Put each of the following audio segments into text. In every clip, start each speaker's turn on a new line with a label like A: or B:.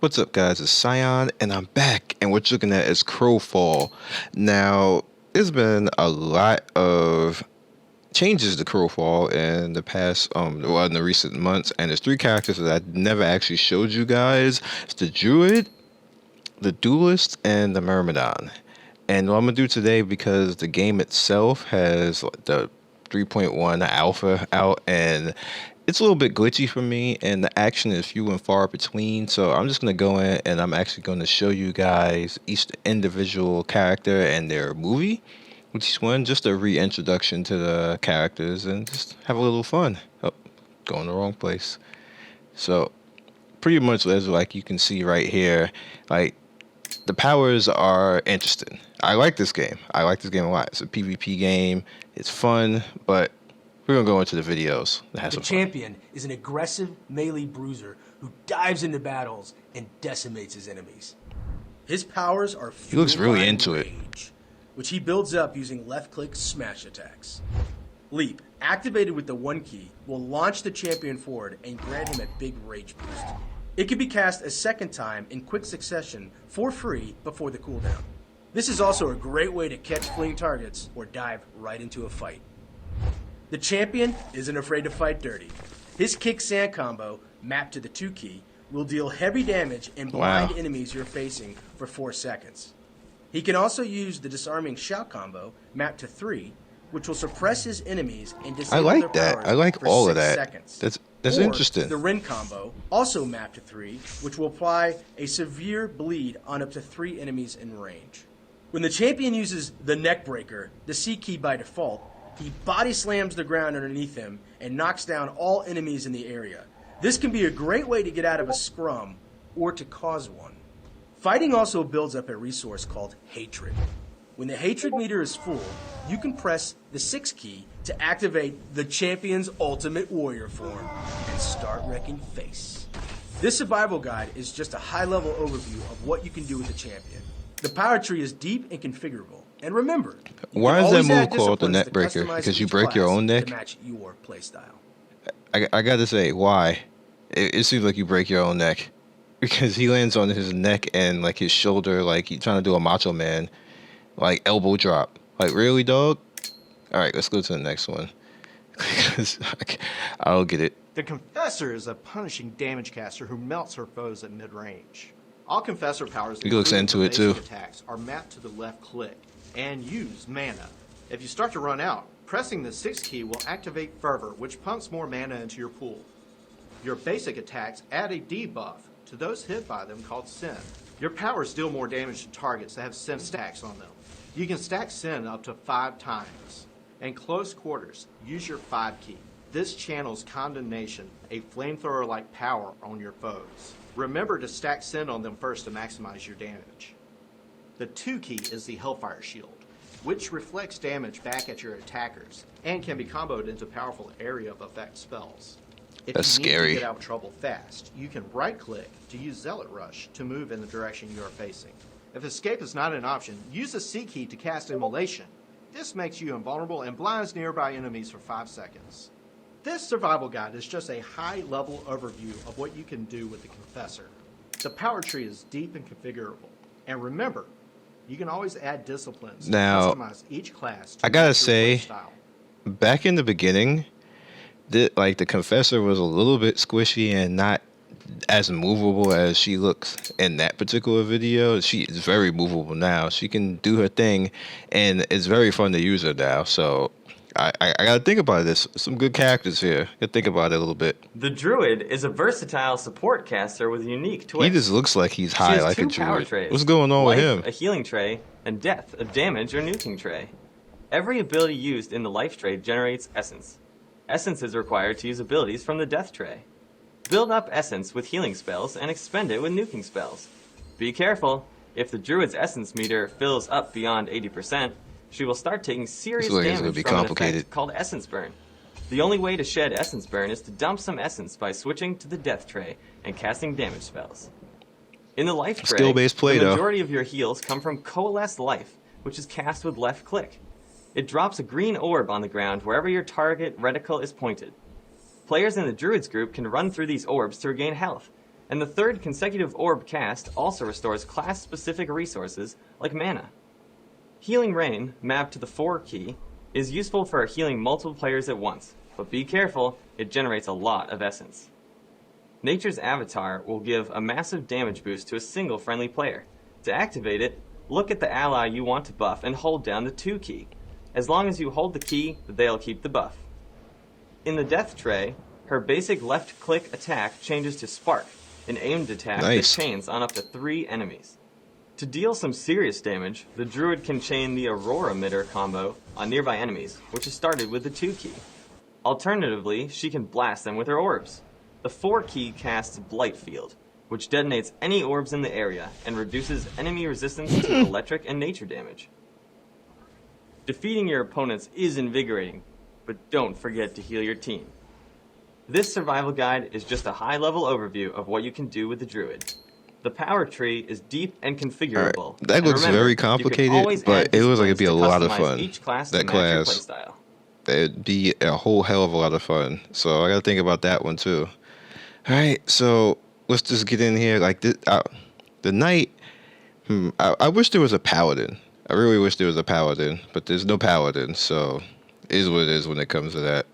A: What's up, guys? It's Scion, and I'm back, and what you're looking at is Crowfall. Now, there's been a lot of changes to Crowfall in the past, in the recent months, and there's three characters that I never actually showed you guys. It's the Druid, the Duelist, and the Myrmidon. And what I'm gonna do today, because the game itself has the 3.1 alpha out, and it's a little bit glitchy for me, and the action is few and far between. So I'm just gonna go in and I'm actually going to show you guys each individual character and their movie, which is one, just a reintroduction to the characters, and just have a little fun. Oh, going the wrong place. So pretty much as like you can see right here, like the powers are interesting. I like this game. I like this game a lot. It's a PvP game. It's fun, but we're gonna go into the videos.
B: The champion is an aggressive melee bruiser who dives into battles and decimates his enemies. His powers are
A: He looks really into
B: rage, which he builds up using left-click smash attacks. Leap, activated with the 1 key, will launch the champion forward and grant him a big rage boost. It can be cast a second time in quick succession for free before the cooldown. This is also a great way to catch fleeing targets or dive right into a fight. The champion isn't afraid to fight dirty. His kick sand combo, mapped to the 2 key, will deal heavy damage and blind enemies you're facing for 4 seconds. He can also use the disarming shout combo, mapped to 3, which will suppress his enemies and disable their powers
A: I like
B: for
A: all
B: 6
A: of that.
B: seconds.
A: That's
B: Or
A: interesting.
B: the Ren combo, also mapped to 3, which will apply a severe bleed on up to 3 enemies in range. When the champion uses the Neckbreaker, the C key by default, he body slams the ground underneath him and knocks down all enemies in the area. This can be a great way to get out of a scrum or to cause one. Fighting also builds up a resource called Hatred. When the Hatred meter is full, you can press the 6 key to activate the champion's ultimate warrior form and start wrecking face. This survival guide is just a high-level overview of what you can do with the champion. The power tree is deep and configurable. And remember,
A: why is that move called the neck breaker? Because you break your own neck?
B: To match your playstyle.
A: I gotta say, why? It seems like you break your own neck. Because he lands on his neck and like his shoulder, like he's trying to do a Macho Man, like elbow drop. Like, really, dog? Alright, let's go to the next one. Because I don't get it.
C: The Confessor is a punishing damage caster who melts her foes at mid-range. All Confessor powers,
A: He looks into it too.
C: Attacks are mapped to the left click and use mana. If you start to run out, pressing the 6 key will activate Fervor, which pumps more mana into your pool. Your basic attacks add a debuff to those hit by them called Sin. Your powers deal more damage to targets that have Sin stacks on them. You can stack Sin up to 5 times. In close quarters, use your 5 key. This channels Condemnation, a flamethrower-like power on your foes. Remember to stack Sin on them first to maximize your damage. The 2 key is the Hellfire Shield, which reflects damage back at your attackers and can be comboed into powerful area of effect spells. If
A: That's
C: you need
A: scary.
C: to get out of trouble fast, you can right-click to use Zealot Rush to move in the direction you are facing. If escape is not an option, use the C key to cast Immolation. This makes you invulnerable and blinds nearby enemies for 5 seconds. This survival guide is just a high-level overview of what you can do with the Confessor. The power tree is deep and configurable. And remember, you can always add disciplines
A: Now,
C: to customize each class to
A: I gotta
C: match your
A: say,
C: style.
A: back in the beginning, the Confessor was a little bit squishy and not as movable as she looks in that particular video. She is very movable now. She can do her thing, and it's very fun to use her now. So I gotta think about this. Some good characters here. Gotta think about it a little bit.
D: The Druid is a versatile support caster with a unique twist.
A: He just looks like he's
D: She
A: high
D: has
A: like a
D: 2 power
A: druid.
D: trays.
A: What's going on with
D: Life,
A: him?
D: a healing tray, and Death, a damage or nuking tray. Every ability used in the Life tray generates Essence. Essence is required to use abilities from the Death tray. Build up Essence with healing spells and expend it with nuking spells. Be careful, if the Druid's Essence meter fills up beyond 80%, she will start taking serious
A: This looks like it's
D: damage
A: gonna be
D: from an
A: complicated.
D: effect called Essence Burn. The only way to shed Essence Burn is to dump some Essence by switching to the Death tray and casting damage spells. In the Life tray,
A: Skill-based play,
D: the
A: though.
D: majority of your heals come from Coalesce Life, which is cast with left click. It drops a green orb on the ground wherever your target reticle is pointed. Players in the Druids group can run through these orbs to regain health. And the third consecutive orb cast also restores class-specific resources like mana. Healing Rain, mapped to the 4 key, is useful for healing multiple players at once, but be careful, it generates a lot of essence. Nature's Avatar will give a massive damage boost to a single friendly player. To activate it, look at the ally you want to buff and hold down the 2 key. As long as you hold the key, they'll keep the buff. In the Death Tray, her basic left-click attack changes to Spark, an aimed attack that chains on up to 3 enemies. To deal some serious damage, the Druid can chain the Aurora Emitter combo on nearby enemies, which is started with the 2 key. Alternatively, she can blast them with her orbs. The 4 key casts Blight Field, which detonates any orbs in the area and reduces enemy resistance to electric and nature damage. Defeating your opponents is invigorating, but don't forget to heal your team. This survival guide is just a high-level overview of what you can do with the Druid. The power tree is deep and configurable.
A: Right. That looks very complicated, but it looks like it'd be a lot of fun. That class, it'd be a whole hell of a lot of fun. So I gotta think about that one too. All right, so let's just get in here. Like this, the knight. I wish there was a paladin. I really wish there was a paladin, but there's no paladin. So it is what it is when it comes to that.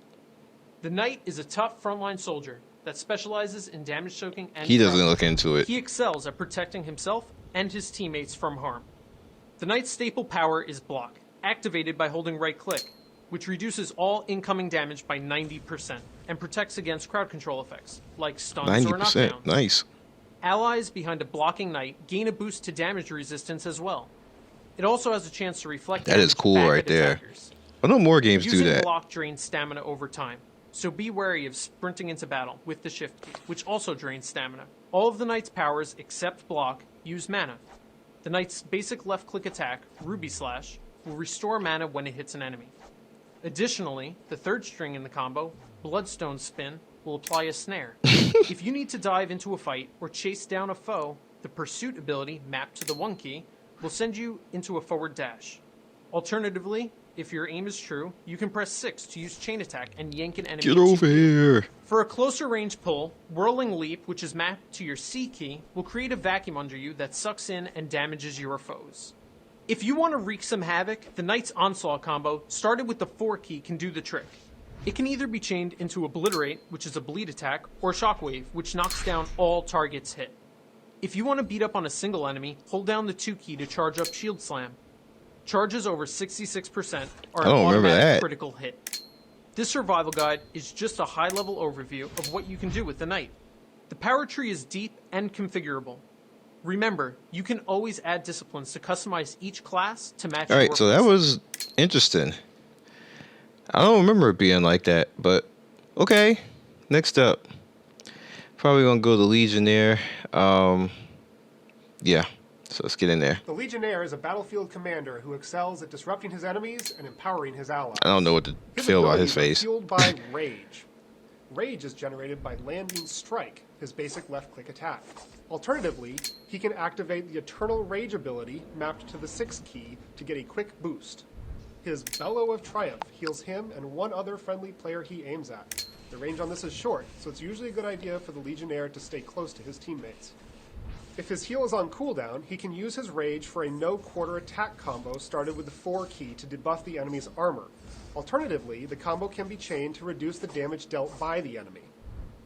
E: The knight is a tough frontline soldier that specializes in damage soaking and
A: he doesn't look into it.
E: He excels at protecting himself and his teammates from harm. The knight's staple power is block, activated by holding right click, which reduces all incoming damage by 90% and protects against crowd control effects, like stuns or knockdowns.
A: Nice.
E: Allies behind a blocking knight gain a boost to damage resistance as well. It also has a chance to reflect
A: that is cool right there.
E: Attackers.
A: I know more games do that.
E: Using block drains stamina over time, so be wary of sprinting into battle with the shift key, which also drains stamina. All of the knight's powers, except block, use mana. The knight's basic left-click attack, Ruby Slash, will restore mana when it hits an enemy. Additionally, the third string in the combo, Bloodstone Spin, will apply a snare. If you need to dive into a fight or chase down a foe, the Pursuit ability, mapped to the 1 key, will send you into a forward dash. Alternatively, if your aim is true, you can press 6 to use Chain Attack and yank an enemy.
A: Get over here!
E: For a closer range pull, Whirling Leap, which is mapped to your C key, will create a vacuum under you that sucks in and damages your foes. If you want to wreak some havoc, the Knight's Onslaught combo, started with the 4 key, can do the trick. It can either be chained into Obliterate, which is a bleed attack, or Shockwave, which knocks down all targets hit. If you want to beat up on a single enemy, hold down the 2 key to charge up Shield Slam. Charges over 66% are an automatic critical hit. This survival guide is just a high-level overview of what you can do with the Knight. The power tree is deep and configurable. Remember, you can always add disciplines to customize each class to match your
A: Alright, so that was interesting. I don't remember it being like that, but okay. Next up. Probably gonna go to Legionnaire. Yeah. So let's get in there.
F: The Legionnaire is a battlefield commander who excels at disrupting his enemies and empowering his allies.
A: I don't know what to feel about his face.
F: Fueled by Rage. Rage is generated by landing Strike, his basic left-click attack. Alternatively, he can activate the Eternal Rage ability mapped to the 6 key to get a quick boost. His Bellow of Triumph heals him and one other friendly player he aims at. The range on this is short, so it's usually a good idea for the Legionnaire to stay close to his teammates. If his heal is on cooldown, he can use his Rage for a no-quarter attack combo started with the 4 key to debuff the enemy's armor. Alternatively, the combo can be chained to reduce the damage dealt by the enemy.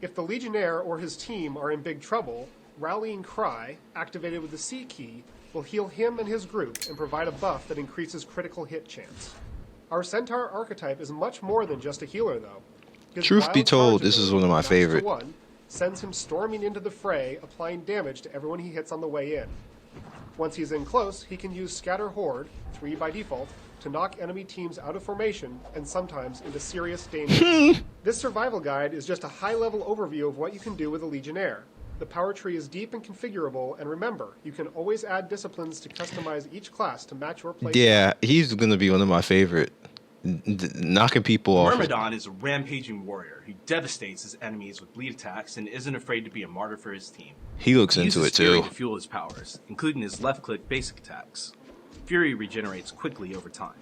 F: If the Legionnaire or his team are in big trouble, Rallying Cry, activated with the C key, will heal him and his group and provide a buff that increases critical hit chance. Our Centaur archetype is much more than just a healer, though. His
A: Truth be
F: wild
A: told,
F: charge
A: this is
F: ability,
A: one of my
F: mapped to
A: favorite.
F: 1, sends him storming into the fray, applying damage to everyone he hits on the way in. Once he's in close, he can use Scatter Horde, 3 by default, to knock enemy teams out of formation and sometimes into serious danger. This survival guide is just a high-level overview of what you can do with a Legionnaire. The power tree is deep and configurable, and remember, you can always add disciplines to customize each class to match your play.
A: Yeah, he's going to be one of my favorite. Knocking people off.
G: Myrmidon is a rampaging warrior who devastates his enemies with bleed attacks and isn't afraid to be a martyr for his team.
A: He looks
G: He
A: into
G: uses
A: it
G: Fury
A: too.
G: to fuel his powers, including his left-click basic attacks. Fury regenerates quickly over time.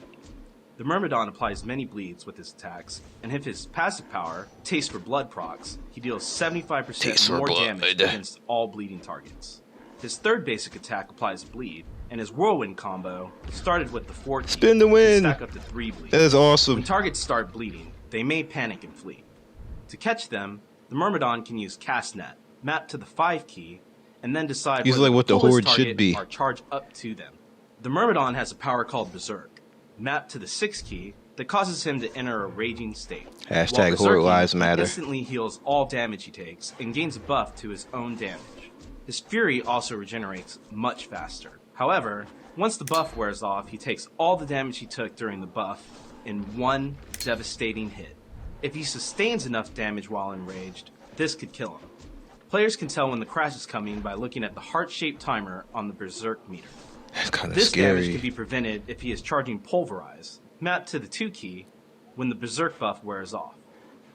G: The Myrmidon applies many bleeds with his attacks, and if his passive power, Taste for Blood procs, he deals 75%
A: Taste for
G: more
A: blood.
G: damage against all bleeding targets. His third basic attack applies bleed, and his Whirlwind combo started with the 4 key
A: Spin the
G: can
A: win.
G: stack up to 3 bleeds.
A: That is awesome.
G: When targets start bleeding, they may panic and flee. To catch them, the Myrmidon can use Cast Net, map to the 5 key, and then decide
A: He's
G: whether
A: like what the
G: fullest
A: Horde should
G: target
A: be.
G: Are charged up to them. The Myrmidon has a power called Berserk, mapped to the 6 key, that causes him to enter a raging state.
A: Hashtag
G: While
A: Horde
G: berserking,
A: lives
G: he
A: matter.
G: instantly heals all damage he takes and gains a buff to his own damage. His Fury also regenerates much faster. However, once the buff wears off, he takes all the damage he took during the buff in one devastating hit. If he sustains enough damage while enraged, this could kill him. Players can tell when the crash is coming by looking at the heart-shaped timer on the Berserk meter.
A: That's kind of
G: This damage
A: scary.
G: can be prevented if he is charging Pulverize, mapped to the 2 key, when the Berserk buff wears off.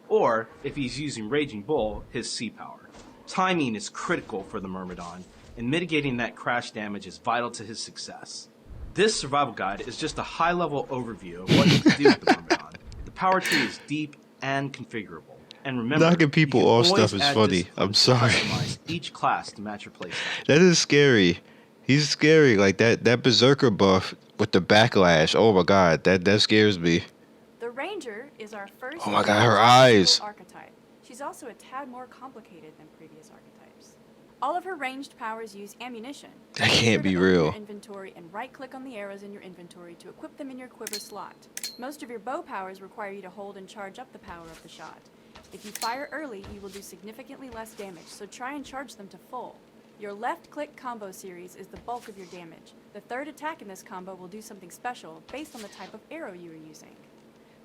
G: Or, if he's using Raging Bull, his C power. Timing is critical for the Myrmidon, and mitigating that crash damage is vital to his success. This survival guide is just a high-level overview of what you can do with the Myrmidon. The power tree is deep and configurable. And remember,
A: Knocking people
G: you can
A: off
G: always
A: stuff is
G: add
A: funny.
G: discipline
A: I'm
G: to
A: sorry.
G: customize each class to match your playstyle.
A: That is scary. He's scary. Like that Berserker buff with the backlash. Oh my god, that scares me.
H: The Ranger is our first.
A: Oh my God, her
H: physical
A: eyes.
H: Archetype. She's also a tad more complicated than previous archetypes. All of her ranged powers use ammunition.
A: That
H: Make
A: can't
H: sure
A: be
H: to open
A: real.
H: Your inventory and right-click on the arrows in your inventory to equip them in your quiver slot. Most of your bow powers require you to hold and charge up the power of the shot. If you fire early, you will do significantly less damage, so try and charge them to full. Your left-click combo series is the bulk of your damage. The third attack in this combo will do something special based on the type of arrow you are using.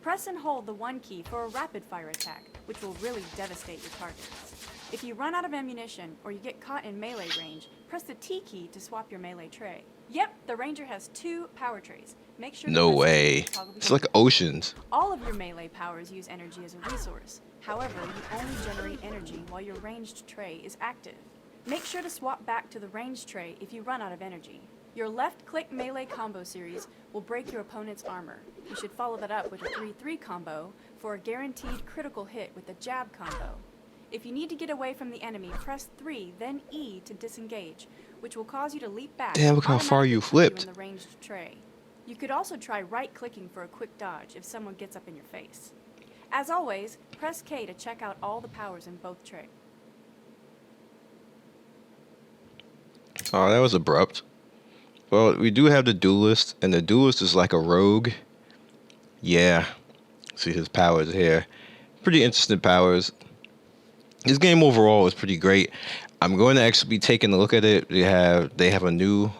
H: Press and hold the 1 key for a rapid-fire attack, which will really devastate your targets. If you run out of ammunition or you get caught in melee range, press the T key to swap your melee tray. Yep, the Ranger has 2 power trays. Make sure to
A: No
H: press the
A: way.
H: key to toggle
A: It's like
H: between them.
A: oceans.
H: All of your melee powers use energy as a resource. However, you only generate energy while your ranged tray is active. Make sure to swap back to the ranged tray if you run out of energy. Your left-click melee combo series will break your opponent's armor. You should follow that up with a 3-3 combo for a guaranteed critical hit with a jab combo. If you need to get away from the enemy, press 3, then E to disengage, which will cause you to leap back.
A: Damn,
H: and
A: look how far you
H: automatically put
A: flipped.
H: in the ranged tray. You could also try right-clicking for a quick dodge if someone gets up in your face. As always, press K to check out all the powers in both trays.
A: Oh, that was abrupt. Well, we do have the duelist, and the duelist is like a rogue. Yeah. See his powers here. Pretty interesting powers. This game overall is pretty great. I'm going to actually be taking a look at it. They have a new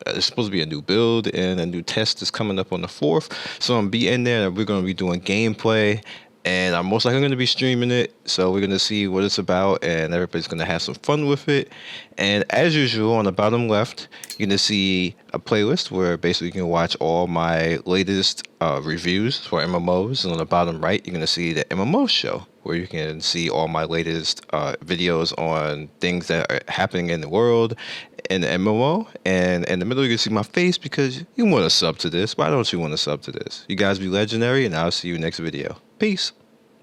A: it's supposed to be a new build, and a new test is coming up on the 4th. So I'm gonna be in there, and we're gonna be doing gameplay, and I'm most likely gonna be streaming it. So we're gonna see what it's about, and everybody's gonna have some fun with it. And as usual, on the bottom left, you're gonna see a playlist where basically you can watch all my latest reviews for MMOs. And on the bottom right, you're gonna see the MMO show, where you can see all my latest videos on things that are happening in the world in the MMO. And in the middle, you can see my face because you want to sub to this. Why don't you want to sub to this? You guys be legendary, and I'll see you next video. Peace.